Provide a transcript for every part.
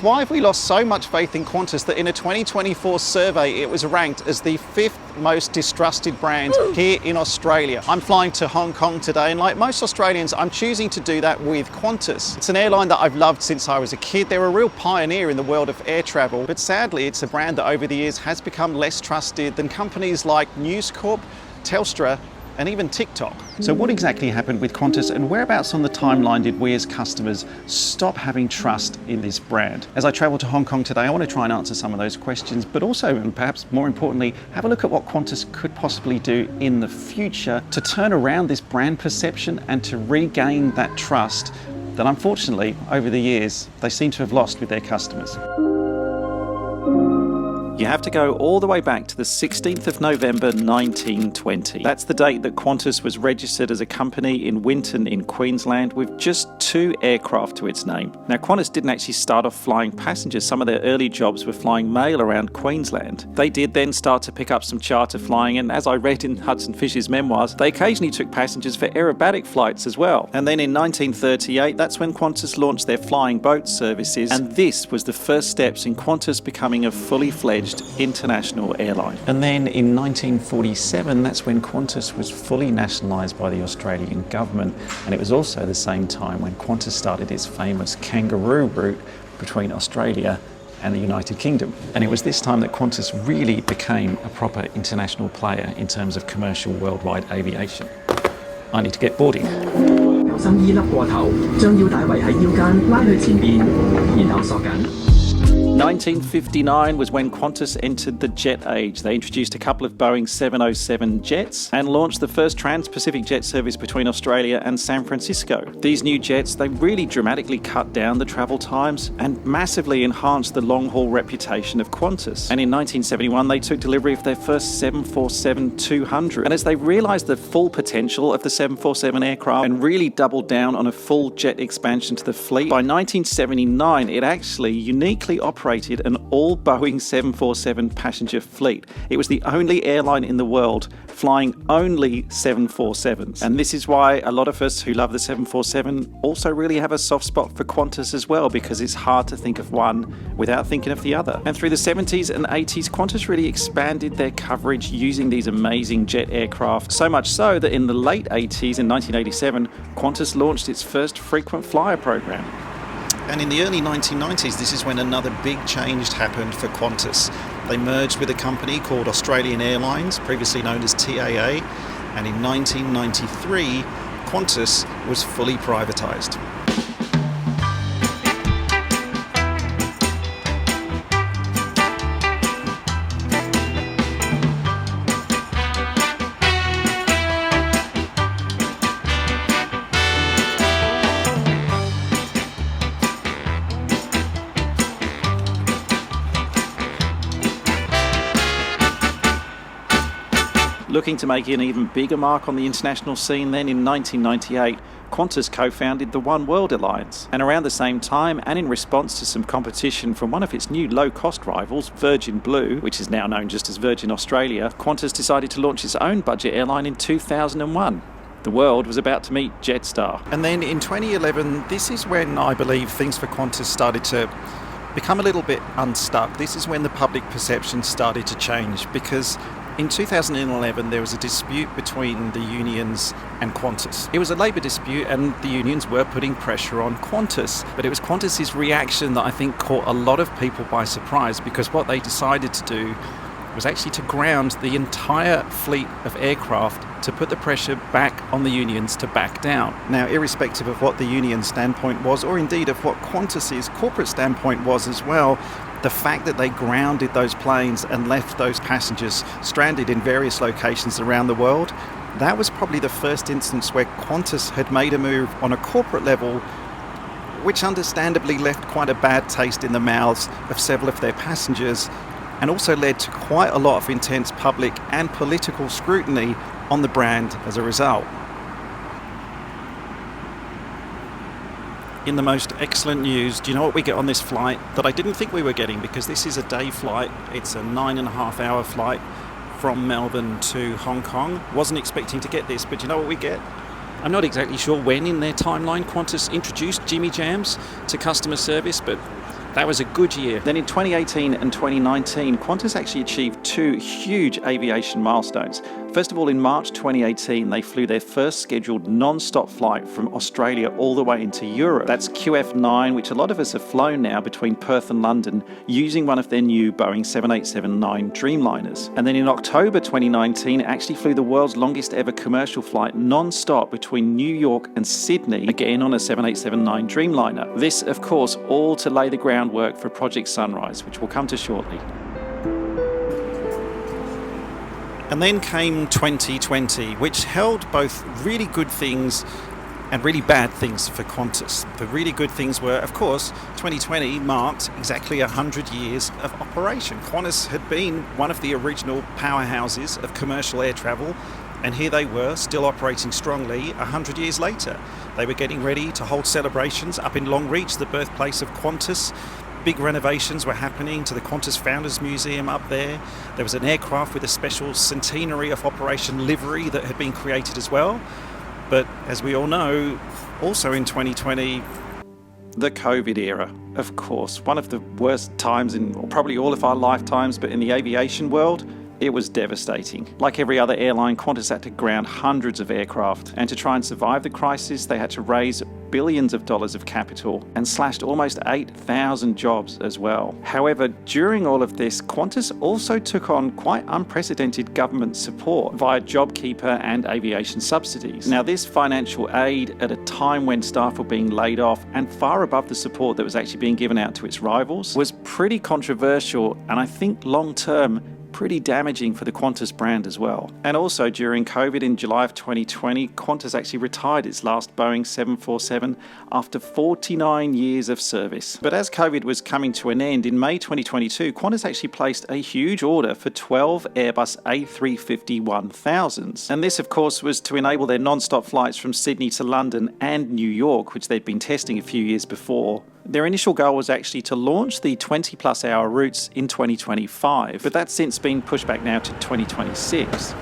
Why have we lost so much faith in Qantas that in a 2024 survey it was ranked as the 5th most distrusted brand here in Australia? I'm flying to Hong Kong today, and like most Australians, I'm choosing to do that with Qantas. It's an airline that I've loved since I was a kid. They're a real pioneer in the world of air travel, but sadly it's a brand that over the years has become less trusted than companies like News Corp, Telstra, and even TikTok. So what exactly happened with Qantas, and whereabouts on the timeline did we as customers stop having trust in this brand? As I travel to Hong Kong today, I want to try and answer some of those questions, but also, and perhaps more importantly, have a look at what Qantas could possibly do in the future to turn around this brand perception and to regain that trust that unfortunately, over the years, they seem to have lost with their customers. You have to go all the way back to the 16th of November 1920. That's the date that Qantas was registered as a company in Winton in Queensland with just 2 aircraft to its name. Now, Qantas didn't actually start off flying passengers. Some of their early jobs were flying mail around Queensland. They did then start to pick up some charter flying, and as I read in Hudson Fish's memoirs, they occasionally took passengers for aerobatic flights as well. And then in 1938, that's when Qantas launched their flying boat services, and this was the first steps in Qantas becoming a fully fledged international airline. And then in 1947, that's when Qantas was fully nationalised by the Australian government, and it was also the same time when Qantas started its famous kangaroo route between Australia and the United Kingdom. And it was this time that Qantas really became a proper international player in terms of commercial worldwide aviation. I need to get boarding. 1959 was when Qantas entered the jet age. They introduced a couple of Boeing 707 jets and launched the first trans-Pacific jet service between Australia and San Francisco. These new jets, they really dramatically cut down the travel times and massively enhanced the long-haul reputation of Qantas. And in 1971, they took delivery of their first 747-200. And as they realised the full potential of the 747 aircraft and really doubled down on a full jet expansion to the fleet, by 1979, it actually uniquely operated an all-Boeing 747 passenger fleet. It was the only airline in the world flying only 747s. And this is why a lot of us who love the 747 also really have a soft spot for Qantas as well, because it's hard to think of one without thinking of the other. And through the 70s and 80s, Qantas really expanded their coverage using these amazing jet aircraft, so much so that in the late 80s, in 1987, Qantas launched its first frequent flyer program. And in the early 1990s, this is when another big change happened for Qantas. They merged with a company called Australian Airlines, previously known as TAA, and in 1993, Qantas was fully privatised. Looking to make an even bigger mark on the international scene, then in 1998, Qantas co-founded the One World Alliance. And around the same time, and in response to some competition from one of its new low-cost rivals, Virgin Blue, which is now known just as Virgin Australia, Qantas decided to launch its own budget airline in 2001. The world was about to meet Jetstar. And then in 2011, this is when I believe things for Qantas started to become a little bit unstuck. This is when the public perception started to change, because in 2011, there was a dispute between the unions and Qantas. It was a labour dispute, and the unions were putting pressure on Qantas. But it was Qantas's reaction that I think caught a lot of people by surprise, because what they decided to do was actually to ground the entire fleet of aircraft to put the pressure back on the unions to back down. Now, irrespective of what the union standpoint was, or indeed of what Qantas's corporate standpoint was as well, the fact that they grounded those planes and left those passengers stranded in various locations around the world, that was probably the first instance where Qantas had made a move on a corporate level which understandably left quite a bad taste in the mouths of several of their passengers, and also led to quite a lot of intense public and political scrutiny on the brand as a result. In the most excellent news, do you know what we get on this flight that I didn't think we were getting, because this is a day flight. It's a 9.5-hour flight from Melbourne to Hong Kong. Wasn't expecting to get this, but do you know what we get? I'm not exactly sure when in their timeline Qantas introduced Jimmy Jams to customer service, but That was a good year. Then in 2018 and 2019, Qantas actually achieved two huge aviation milestones. First of all, in March 2018, they flew their first scheduled non-stop flight from Australia all the way into Europe. That's QF9, which a lot of us have flown now between Perth and London using one of their new Boeing 787-9 Dreamliners. And then in October 2019, it actually flew the world's longest ever commercial flight non-stop between New York and Sydney, again on a 787-9 Dreamliner. This, of course, all to lay the groundwork for Project Sunrise, which we'll come to shortly. And then came 2020, which held both really good things and really bad things for Qantas. The really good things were, of course, 2020 marked exactly 100 years of operation. Qantas had been one of the original powerhouses of commercial air travel, and here they were, still operating strongly 100 years later. They were getting ready to hold celebrations up in Longreach, the birthplace of Qantas. Big renovations were happening to the Qantas Founders Museum up there. There was an aircraft with a special centenary of operation livery that had been created as well. But as we all know, also in 2020, the COVID era, of course, one of the worst times in probably all of our lifetimes, but in the aviation world, it was devastating. Like every other airline, Qantas had to ground hundreds of aircraft, and to try and survive the crisis, they had to raise billions of dollars of capital and slashed almost 8,000 jobs as well. However, during all of this, Qantas also took on quite unprecedented government support via JobKeeper and aviation subsidies. Now, this financial aid at a time when staff were being laid off and far above the support that was actually being given out to its rivals was pretty controversial, and I think long-term pretty damaging for the Qantas brand as well. And also during COVID in July of 2020, Qantas actually retired its last Boeing 747 after 49 years of service. But as COVID was coming to an end, in May 2022, Qantas actually placed a huge order for 12 Airbus A350-1000s. And this, of course, was to enable their non-stop flights from Sydney to London and New York, which they'd been testing a few years before. Their initial goal was actually to launch the 20-plus hour routes in 2025, but that's since been pushed back now to 2026.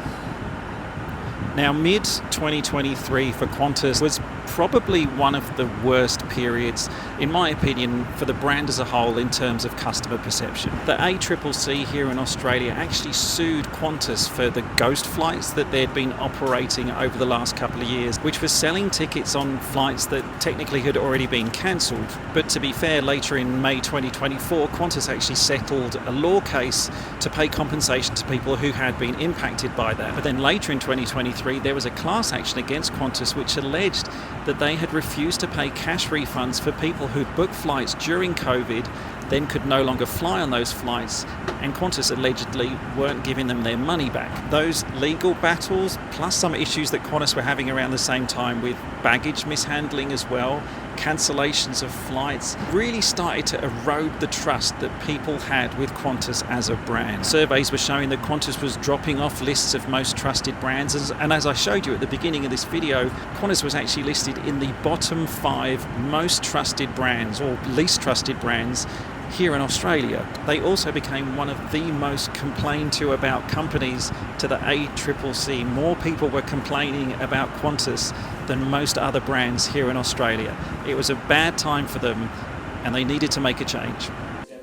Now, mid-2023 for Qantas was probably one of the worst periods, in my opinion, for the brand as a whole in terms of customer perception. The ACCC here in Australia actually sued Qantas for the ghost flights that they'd been operating over the last couple of years, which was selling tickets on flights that technically had already been cancelled. But to be fair, later in May 2024, Qantas actually settled a law case to pay compensation to people who had been impacted by that. But then later in 2023, there was a class action against Qantas which alleged that they had refused to pay cash refunds for people who'd booked flights during COVID, then could no longer fly on those flights, and Qantas allegedly weren't giving them their money back. Those legal battles, plus some issues that Qantas were having around the same time with baggage mishandling as well, cancellations of flights, really started to erode the trust that people had with Qantas as a brand. Surveys were showing that Qantas was dropping off lists of most trusted brands, and as I showed you at the beginning of this video, Qantas was actually listed in the bottom 5 most trusted brands or least trusted brands here in Australia. They also became one of the most complained to about companies to the ACCC. More people were complaining about Qantas than most other brands here in Australia. It was a bad time for them, and they needed to make a change.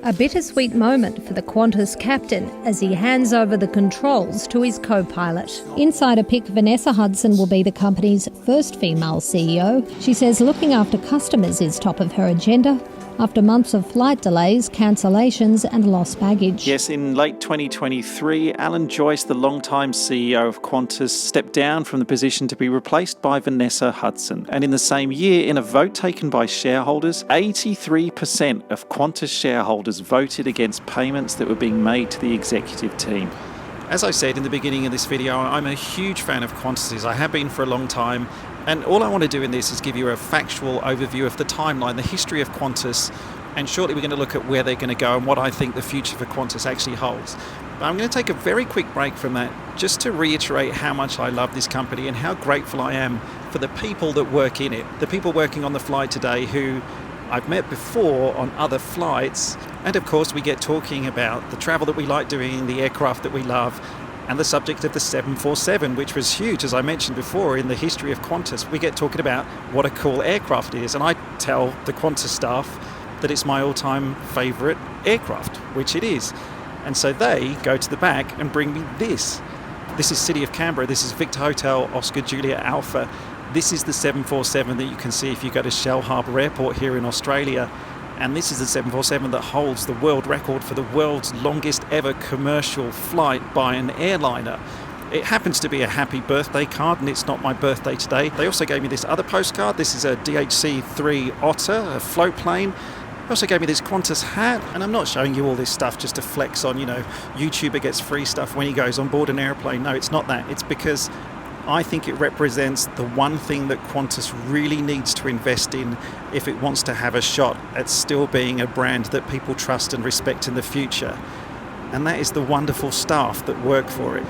A bittersweet moment for the Qantas captain as he hands over the controls to his co-pilot. Insider pick Vanessa Hudson will be the company's first female CEO. She says looking after customers is top of her agenda after months of flight delays, cancellations and lost baggage. Yes, in late 2023, Alan Joyce, the longtime CEO of Qantas, stepped down from the position to be replaced by Vanessa Hudson. And in the same year, in a vote taken by shareholders, 83% of Qantas shareholders voted against payments that were being made to the executive team. As I said in the beginning of this video, I'm a huge fan of Qantas. I have been for a long time. And all I want to do in this is give you a factual overview of the timeline, the history of Qantas, and shortly we're going to look at where they're going to go and what I think the future for Qantas actually holds. But I'm going to take a very quick break from that just to reiterate how much I love this company and how grateful I am for the people that work in it, the people working on the flight today who I've met before on other flights. And of course we get talking about the travel that we like doing, the aircraft that we love, and the subject of the 747, which was huge, as I mentioned before, in the history of Qantas. We get talking about what a cool aircraft is, and I tell the Qantas staff that it's my all-time favourite aircraft, which it is. And so they go to the back and bring me this. This is City of Canberra. This is Victor Hotel Oscar Juliet Alpha. This is the 747 that you can see if you go to Shell Harbour Airport here in Australia. And this is the 747 that holds the world record for the world's longest ever commercial flight by an airliner. It happens to be a happy birthday card, and it's not my birthday today. They also gave me this other postcard. This is a DHC-3 Otter, a float plane. They also gave me this Qantas hat, and I'm not showing you all this stuff just to flex on, YouTuber gets free stuff when he goes on board an airplane. No, it's not that. It's because I think it represents the one thing that Qantas really needs to invest in if it wants to have a shot at still being a brand that people trust and respect in the future. And that is the wonderful staff that work for it.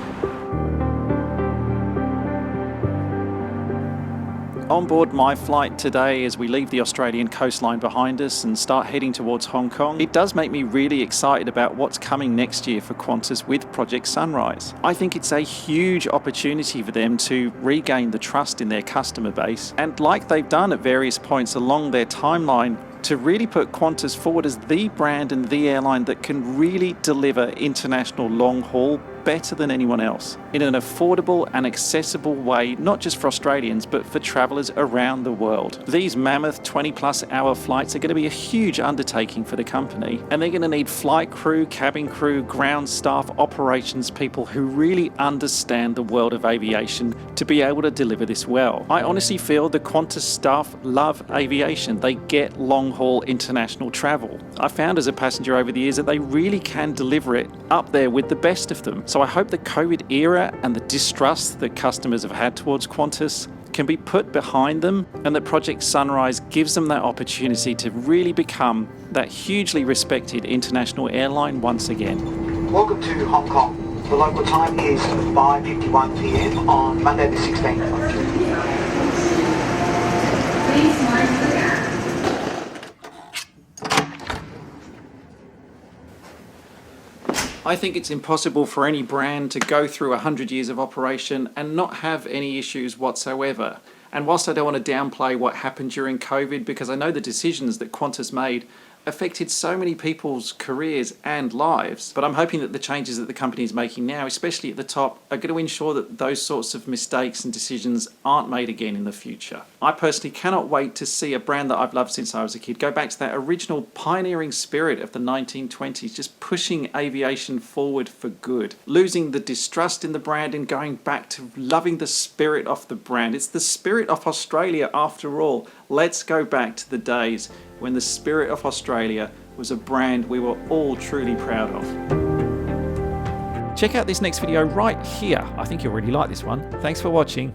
On board my flight today, as we leave the Australian coastline behind us and start heading towards Hong Kong, it does make me really excited about what's coming next year for Qantas with Project Sunrise. I think it's a huge opportunity for them to regain the trust in their customer base, and like they've done at various points along their timeline, to really put Qantas forward as the brand and the airline that can really deliver international long haul better than anyone else in an affordable and accessible way, not just for Australians but for travellers around the world. These mammoth 20+ hour flights are going to be a huge undertaking for the company, and they're going to need flight crew, cabin crew, ground staff, operations people who really understand the world of aviation to be able to deliver this well. I honestly feel the Qantas staff love aviation. They get long haul international travel. I found as a passenger over the years that they really can deliver it up there with the best of them. So I hope the COVID era and the distrust that customers have had towards Qantas can be put behind them, and that Project Sunrise gives them that opportunity to really become that hugely respected international airline once again. Welcome to Hong Kong. The local time is 5:51 p.m. on Monday the 16th of June. Please mind the gap. I think it's impossible for any brand to go through 100 years of operation and not have any issues whatsoever. And whilst I don't want to downplay what happened during COVID, because I know the decisions that Qantas made affected so many people's careers and lives, but I'm hoping that the changes that the company is making now, especially at the top, are going to ensure that those sorts of mistakes and decisions aren't made again in the future. I personally cannot wait to see a brand that I've loved since I was a kid go back to that original pioneering spirit of the 1920s, just pushing aviation forward for good, losing the distrust in the brand and going back to loving the spirit of the brand. It's the spirit of Australia after all. Let's go back to the days when the spirit of Australia was a brand we were all truly proud of. Check out this next video right here. I think you'll really like this one. Thanks for watching.